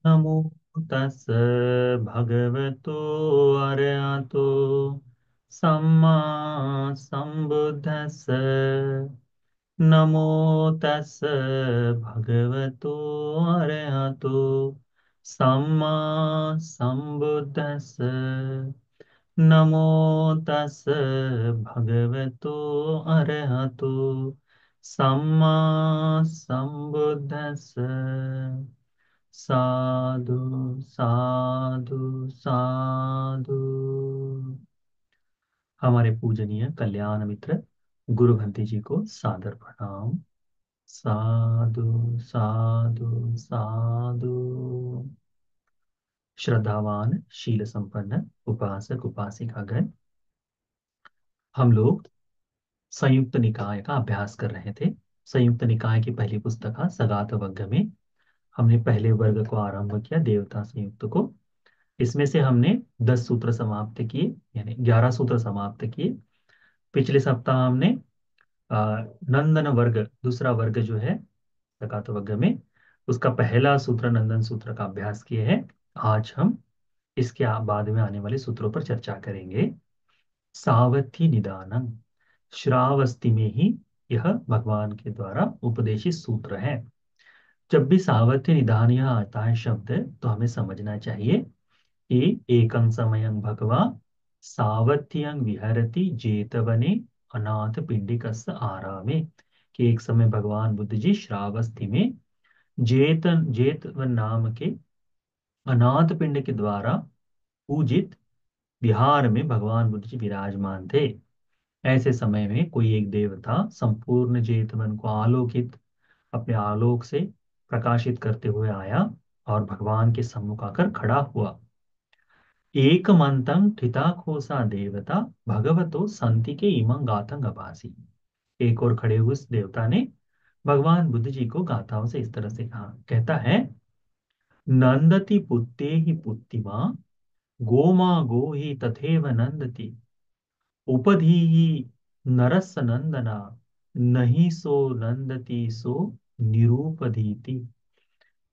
नमो तस् भगवतो अरहतो सम्मा सम्बुद्धस्स। नमो तस् भगवतो अरहतो सम्मा सम्बुद्धस्स। नमो तस् भगवतो अरहतो सम्मा सम्बुद्धस्स। साधु साधु साधु। हमारे पूजनीय कल्याण मित्र गुरु भंते जी को सादर प्रणाम। साधु साधु साधु। श्रद्धावान शील संपन्न उपासक उपासिकागण, हम लोग संयुक्त निकाय का अभ्यास कर रहे थे। संयुक्त निकाय की पहली पुस्तक सगात वग्ग में हमने पहले वर्ग को आरंभ किया, देवता संयुक्त को। इसमें से हमने 10 सूत्र समाप्त किए, यानी 11 सूत्र समाप्त किए। पिछले सप्ताह हमने नंदन वर्ग, दूसरा वर्ग जो है सकात वर्ग में, उसका पहला सूत्र नंदन सूत्र का अभ्यास किए हैं। आज हम इसके बाद में आने वाले सूत्रों पर चर्चा करेंगे। सावथी निदानम, श्रावस्ति में ही यह भगवान के द्वारा उपदेशित सूत्र है। जब भी सावथ्य निदान यहाँ आता है शब्द, तो हमें समझना चाहिए कि एकं समयं भगवा सावत्यं विहरति जेतवने अनाथ पिंडिकस्य आरामे, कि एक समय भगवान बुद्ध जी श्रावस्ती में जेतवन नाम के अनाथ पिंड के द्वारा पूजित विहार में भगवान बुद्ध जी विराजमान थे। ऐसे समय में कोई एक देवता संपूर्ण जेतवन को आलोकित, अपने आलोक से प्रकाशित करते हुए आया और भगवान के सम्मुख आकर खड़ा हुआ। एक मंतं ठिताखोसा देवता भगवतो संति के इमं गाथं अभासी। एक और खड़े हुए उस देवता ने भगवान बुद्ध जी को गाथाओं से इस तरह से कहा, कहता है, नंदति पुत्ते ही पुत्तिमा गोमा गो ही तथेव नंदति उपधी ही नरस नंदना नहीं सो नंदति सो निरूपधीति।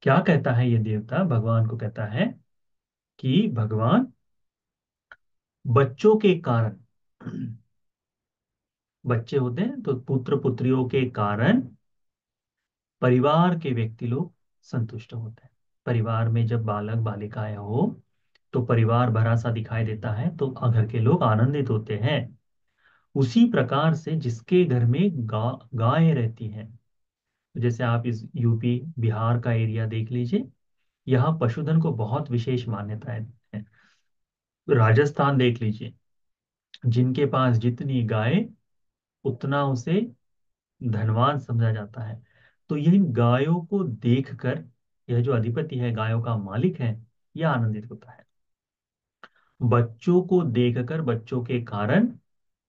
क्या कहता है ये देवता? भगवान को कहता है कि भगवान बच्चों के कारण, बच्चे होते हैं तो पुत्र पुत्रियों के कारण परिवार के व्यक्ति लोग संतुष्ट होते हैं। परिवार में जब बालक बालिकाएं हो तो परिवार भरा सा दिखाई देता है, तो घर के लोग आनंदित होते हैं। उसी प्रकार से जिसके घर में गायें रहती हैं, जैसे आप इस यूपी बिहार का एरिया देख लीजिए, यहाँ पशुधन को बहुत विशेष मान्यता है। राजस्थान देख लीजिए, जिनके पास जितनी गाय उतना उसे धनवान समझा जाता है। तो यह गायों को देखकर यह जो अधिपति है, गायों का मालिक है, यह आनंदित होता है। बच्चों को देखकर, बच्चों के कारण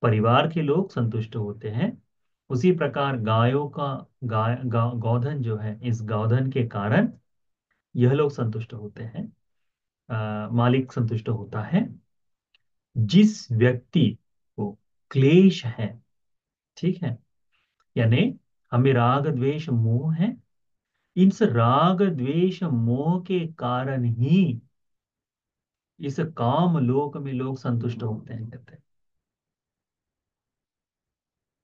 परिवार के लोग संतुष्ट होते हैं। उसी प्रकार गायों का गौधन जो है, इस गौधन के कारण यह लोग संतुष्ट होते हैं। मालिक संतुष्ट होता है। जिस व्यक्ति को क्लेश है, ठीक है, यानी हमें राग द्वेष मोह है, इस राग द्वेष मोह के कारण ही इस काम लोक में लोग संतुष्ट होते हैं, कहते हैं।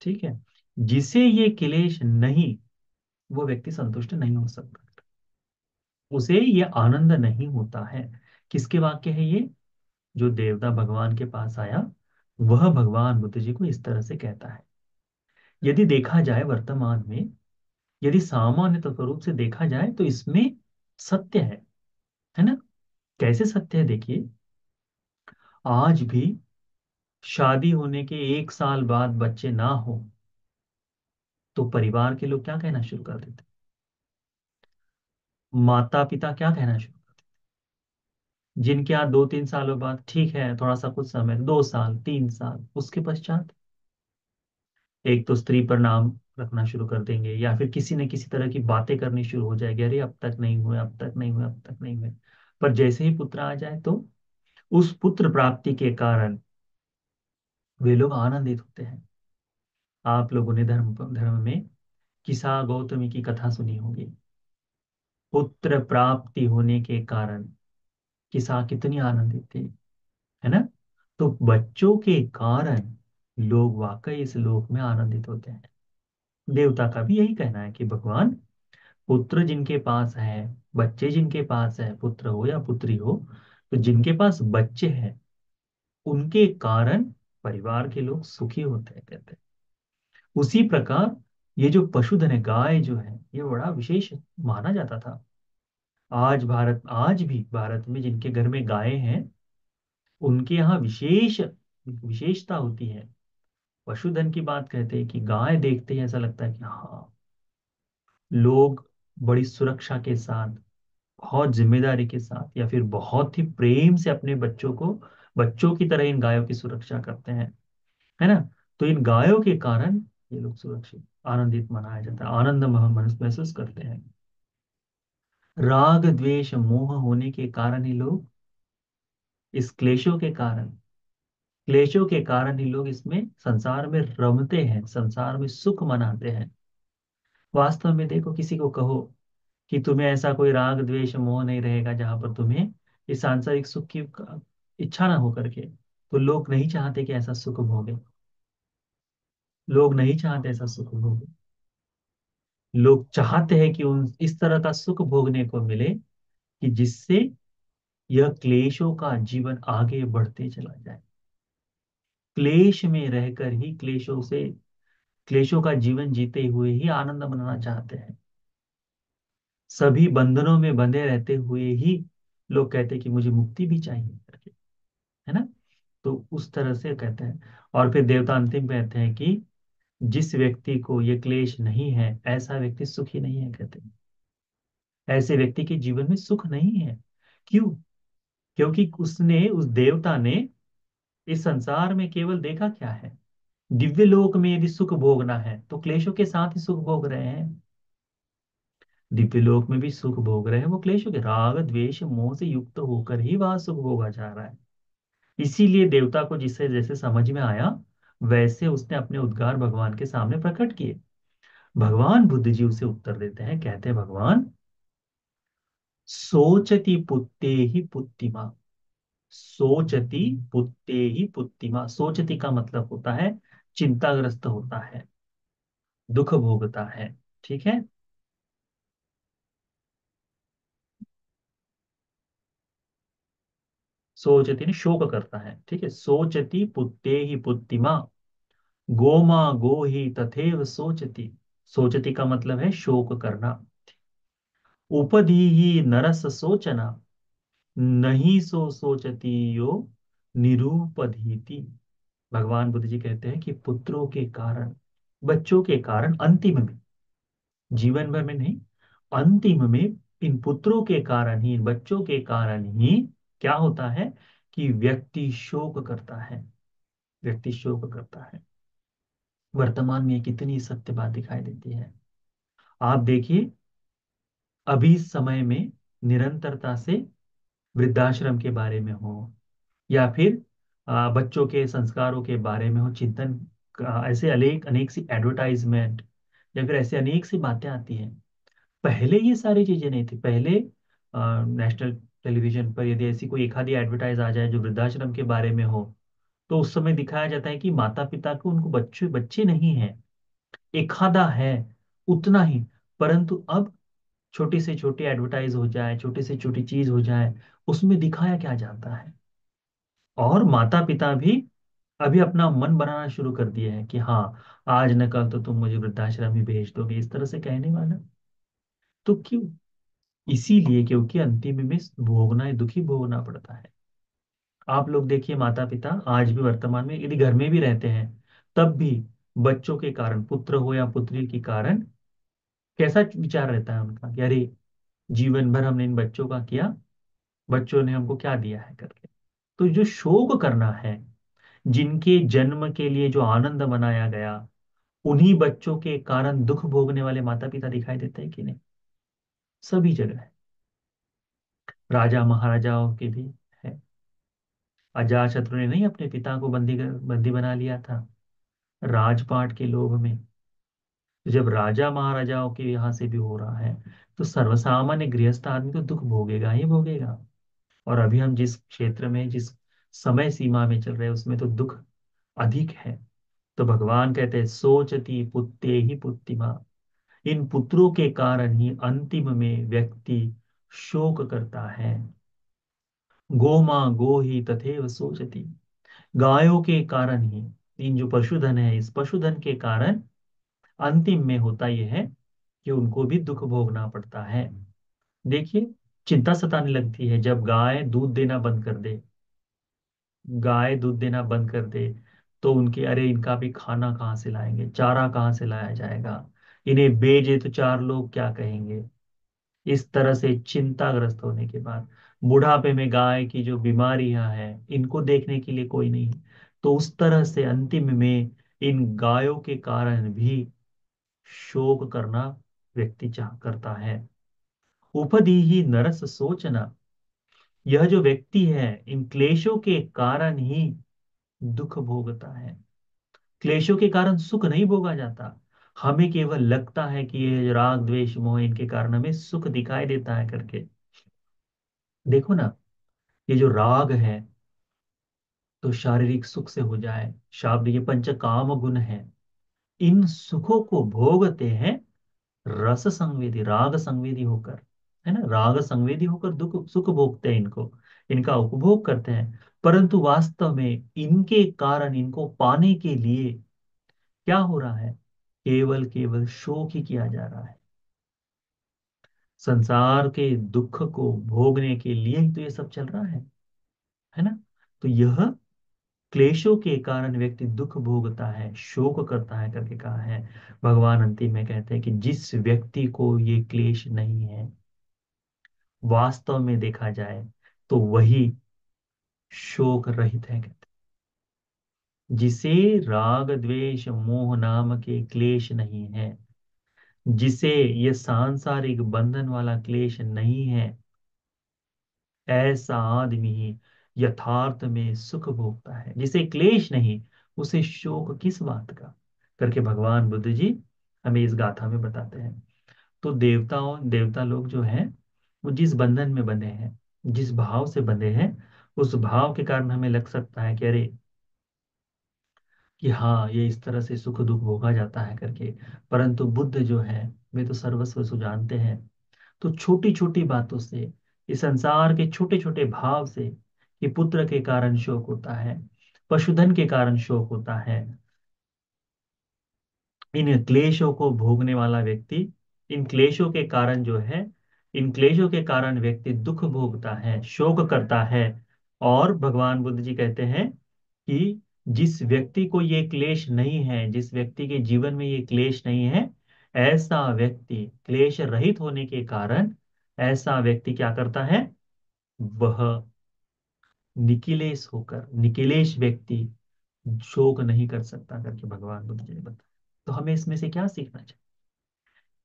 ठीक है, जिसे ये क्लेश नहीं, वो व्यक्ति संतुष्ट नहीं हो सकता, उसे ये आनंद नहीं होता है। किसके वाक्य है ये? जो देवता भगवान के पास आया, वह भगवान बुद्ध जी को इस तरह से कहता है। यदि देखा जाए वर्तमान में, यदि सामान्य तौर रूप से देखा जाए, तो इसमें सत्य है ना? कैसे सत्य है देखिए। आज भी शादी होने के 1 साल बाद बच्चे ना हो तो परिवार के लोग क्या कहना शुरू कर देते हैं? माता पिता क्या कहना शुरू कर देते हैं? जिनके यहाँ 2-3 सालों बाद ठीक है, थोड़ा सा कुछ समय, 2 साल 3 साल, उसके पश्चात एक तो स्त्री पर नाम रखना शुरू कर देंगे, या फिर किसी न किसी तरह की बातें करनी शुरू हो जाएगी, अरे अब तक नहीं हुए, अब तक नहीं हुए, अब तक नहीं हुए। पर जैसे ही पुत्र आ जाए, तो उस पुत्र प्राप्ति के कारण वे लोग आनंदित होते हैं। आप लोगों ने धर्म धर्म में किसा गौतमी की कथा सुनी होगी। पुत्र प्राप्ति होने के कारण किसान कितनी आनंदित थे, है ना। तो बच्चों के कारण लोग वाकई इस लोक में आनंदित होते हैं। देवता का भी यही कहना है कि भगवान, पुत्र जिनके पास है, बच्चे जिनके पास है, पुत्र हो या पुत्री हो, तो जिनके पास बच्चे हैं उनके कारण परिवार के लोग सुखी होते हैं, कहते हैं। उसी प्रकार ये जो पशुधन है, गाय जो है, ये बड़ा विशेष माना जाता था। आज भी भारत में जिनके घर में गायें हैं उनके यहाँ विशेष विशेषता होती है। पशुधन की बात कहते हैं कि गाय देखते ही ऐसा लगता है कि हाँ, लोग बड़ी सुरक्षा के साथ, बहुत जिम्मेदारी के साथ, या फिर बहुत ही प्रेम से अपने बच्चों को बच्चों की तरह इन गायों की सुरक्षा करते हैं, है ना। तो इन गायों के कारण ये लोग सुरक्षित आनंदित मनाया जाता है, आनंद महसूस करते हैं। राग द्वेष मोह होने के कारण ही लोग इस क्लेशों के कारण ही लोग इसमें संसार में रमते हैं, संसार में सुख मनाते हैं। वास्तव में देखो, किसी को कहो कि तुम्हें ऐसा कोई राग द्वेष मोह नहीं रहेगा जहां पर तुम्हें इस सांसारिक सुख की इच्छा ना हो करके, तो लोग नहीं चाहते कि ऐसा सुख भोगे। लोग नहीं चाहते ऐसा सुख भोगे। लोग चाहते हैं कि उन इस तरह का सुख भोगने को मिले कि जिससे यह क्लेशों का जीवन आगे बढ़ते चला जाए। क्लेश में रहकर ही क्लेशों का जीवन जीते हुए ही आनंद मनाना चाहते हैं। सभी बंधनों में बंधे रहते हुए ही लोग कहते हैं कि मुझे मुक्ति भी चाहिए करके, है ना। तो उस तरह से कहते हैं। और फिर देवता अंतिम में कहते हैं कि जिस व्यक्ति को ये क्लेश नहीं है ऐसा व्यक्ति सुखी नहीं है, कहते हैं। ऐसे व्यक्ति के जीवन में सुख नहीं है। क्यों? क्योंकि उस देवता ने इस संसार में केवल देखा क्या है। दिव्य लोक में यदि सुख भोगना है तो क्लेशों के साथ ही सुख भोग रहे हैं। दिव्य लोक में भी सुख भोग रहे हैं, वो क्लेशों के राग द्वेष मोह से युक्त होकर ही वहां सुख भोगा जा रहा है। इसीलिए देवता को जिससे जैसे समझ में आया वैसे उसने अपने उद्गार भगवान के सामने प्रकट किए। भगवान बुद्ध जी उसे उत्तर देते हैं, कहते हैं भगवान, सोचति पुत्ते ही पुत्तिमा। सोचति पुत्ते ही पुत्तिमा। सोचति का मतलब होता है चिंताग्रस्त होता है, दुख भोगता है। ठीक है। सोचति ने शोक करता है, ठीक है। सोचति पुत्ते ही पुत्तिमा, गोमा गो ही तथैव सोचति। सोचति का मतलब है शोक करना। उपधि ही नरस सोचना, नहीं सो सोचती यो निरूपधीति। भगवान बुद्ध जी कहते हैं कि पुत्रों के कारण, बच्चों के कारण, अंतिम में, जीवन भर में नहीं, अंतिम में इन पुत्रों के कारण ही, इन बच्चों के कारण ही क्या होता है कि व्यक्ति शोक करता है। व्यक्ति शोक करता है। वर्तमान में ये कितनी सत्य बात दिखाई देती है। आप देखिए, अभी इस समय में निरंतरता से वृद्धाश्रम के बारे में हो, या फिर बच्चों के संस्कारों के बारे में हो चिंतन, ऐसे अनेक अनेक सी एडवर्टाइजमेंट या फिर ऐसे अनेक सी बातें आती हैं। पहले ये सारी चीजें नहीं थी। पहले नेशनल टेलीविजन पर यदि ऐसी कोई एक आधी एडवर्टाइज आ जाए जो वृद्धाश्रम के बारे में हो, तो उस समय दिखाया जाता है कि माता पिता को, उनको बच्चे बच्चे नहीं है, एक आधा है, उतना ही। परंतु अब छोटी से छोटी एडवर्टाइज हो जाए, छोटी से छोटी चीज हो जाए, उसमें दिखाया क्या जाता है। और माता पिता भी अभी अपना मन बनाना शुरू कर दिए हैं कि हाँ, आज न कल तो तुम मुझे वृद्धाश्रम ही भेज दोगे, इस तरह से कहने वाला। तो क्यों? इसीलिए क्योंकि अंतिम में भोगना है, दुखी भोगना पड़ता है। आप लोग देखिए, माता पिता आज भी वर्तमान में यदि घर में भी रहते हैं तब भी बच्चों के कारण, पुत्र हो या पुत्री के कारण, कैसा विचार रहता है उनका कि अरे, जीवन भर हमने इन बच्चों का किया, बच्चों ने हमको क्या दिया है करके। तो जो शोक करना है, जिनके जन्म के लिए जो आनंद मनाया गया, उन्हीं बच्चों के कारण दुख भोगने वाले माता पिता दिखाई देते हैं कि नहीं? सभी जगह है। राजा महाराजाओं के भी है। अजातशत्रु ने नहीं अपने पिता को बंदी बना लिया था राजपाट के लोभ में। तो जब राजा महाराजाओं के यहाँ से भी हो रहा है, तो सर्वसामान्य गृहस्थ आदमी तो दुख भोगेगा ही भोगेगा। और अभी हम जिस क्षेत्र में, जिस समय सीमा में चल रहे हैं, उसमें तो दुख अधिक है। तो भगवान कहते हैं, सोचती पुत्ते ही पुत्तिमा, इन पुत्रों के कारण ही अंतिम में व्यक्ति शोक करता है। गो माँ गो ही तथैव सोचती, गायों के कारण ही, इन जो पशुधन है, इस पशुधन के कारण अंतिम में होता यह है कि उनको भी दुख भोगना पड़ता है। देखिए, चिंता सताने लगती है जब गाय दूध देना बंद कर दे। गाय दूध देना बंद कर दे तो उनके, अरे इनका भी खाना कहाँ से लाएंगे, चारा कहाँ से लाया जाएगा, इन्हें बेचे तो चार लोग क्या कहेंगे। इस तरह से चिंताग्रस्त होने के बाद बुढ़ापे में गाय की जो बीमारियां हैं, इनको देखने के लिए कोई नहीं, तो उस तरह से अंतिम में इन गायों के कारण भी शोक करना व्यक्ति चाह करता है। उपदी ही नरस सोचना, यह जो व्यक्ति है इन क्लेशों के कारण ही दुख भोगता है। क्लेशों के कारण सुख नहीं भोगा जाता। हमें केवल लगता है कि ये राग द्वेष मोह, इनके कारण हमें सुख दिखाई देता है करके। देखो ना, ये जो राग है तो शारीरिक सुख से हो जाए, शाब्द ये पंच काम गुण है, इन सुखों को भोगते हैं रस संवेदी, राग संवेदी होकर, है ना, राग संवेदी होकर दुख सुख भोगते हैं इनको, इनका उपभोग करते हैं। परंतु वास्तव में इनके कारण, इनको पाने के लिए क्या हो रहा है, केवल केवल शोक ही किया जा रहा है। संसार के दुख को भोगने के लिए ही तो ये सब चल रहा है ना। तो यह क्लेशों के कारण व्यक्ति दुख भोगता है, शोक करता है करके कहा है। भगवान अंतिम में कहते हैं कि जिस व्यक्ति को ये क्लेश नहीं है, वास्तव में देखा जाए तो वही शोक रहित है, कहते हैं। जिसे राग द्वेष मोह नाम के क्लेश नहीं है, जिसे ये सांसारिक बंधन वाला क्लेश नहीं है, ऐसा आदमी ही यथार्थ में सुख भोगता है। जिसे क्लेश नहीं, उसे शोक किस बात का, करके भगवान बुद्ध जी हमें इस गाथा में बताते हैं। तो देवता लोग जो हैं, वो जिस बंधन में बंधे हैं, जिस भाव से बंधे हैं, उस भाव के कारण हमें लग सकता है कि अरे, कि हाँ ये इस तरह से सुख दुख भोगा जाता है करके। परंतु बुद्ध जो है, वे तो सर्वस्व सुजानते हैं। तो छोटी छोटी बातों से, इस संसार के छोटे छोटे भाव से, कि पुत्र के कारण शोक होता है, पशुधन के कारण शोक होता है, इन क्लेशों को भोगने वाला व्यक्ति, इन क्लेशों के कारण जो है, इन क्लेशों के कारण व्यक्ति दुख भोगता है, शोक करता है। और भगवान बुद्ध जी कहते हैं कि जिस व्यक्ति को ये क्लेश नहीं है, जिस व्यक्ति के जीवन में ये क्लेश नहीं है, ऐसा व्यक्ति क्लेश रहित होने के कारण, ऐसा व्यक्ति क्या करता है, वह निकिलेश होकर, निकिलेश व्यक्ति शोक नहीं कर सकता करके भगवान बुद्ध जी ने बताया। तो हमें इसमें से क्या सीखना चाहिए,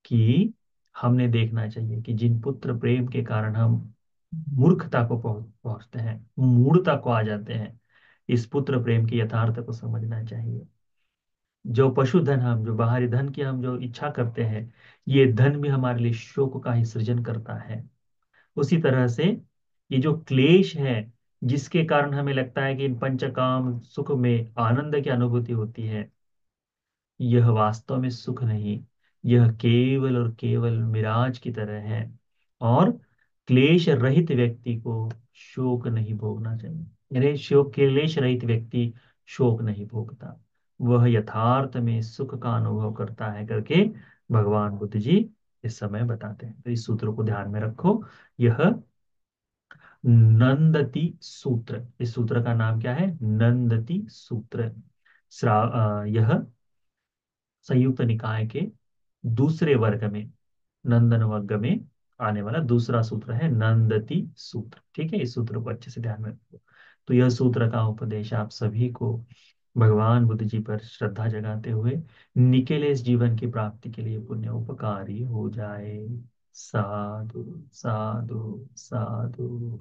कि हमने देखना चाहिए कि जिन पुत्र प्रेम के कारण हम मूर्खता को पहुंचते हैं, मूढ़ता को आ जाते हैं, इस पुत्र प्रेम की यथार्थ को समझना चाहिए। जो पशुधन, हम जो बाहरी धन की हम जो इच्छा करते हैं, ये धन भी हमारे लिए शोक का ही सृजन करता है। उसी तरह से ये जो क्लेश है, जिसके कारण हमें लगता है कि इन पंचकाम सुख में आनंद की अनुभूति होती है, यह वास्तव में सुख नहीं, यह केवल और केवल मिराज की तरह है। और क्लेश रहित व्यक्ति को शोक नहीं भोगना चाहिए, यानी शोक, क्लेश रहित व्यक्ति शोक नहीं भोगता, वह यथार्थ में सुख का अनुभव करता है करके भगवान बुद्ध जी इस समय बताते हैं। तो इस सूत्र को ध्यान में रखो। यह नंदती सूत्र, इस सूत्र का नाम क्या है, नंदती सूत्र। यह संयुक्त निकाय के दूसरे वर्ग में, नंदन वर्ग में आने वाला दूसरा सूत्र है नंदती सूत्र। ठीक है, इस सूत्र को अच्छे से ध्यान में रखो। तो यह सूत्र का उपदेश आप सभी को भगवान बुद्ध जी पर श्रद्धा जगाते हुए निकेले इस जीवन की प्राप्ति के लिए पुण्य उपकारी हो जाए। साधु साधु साधु।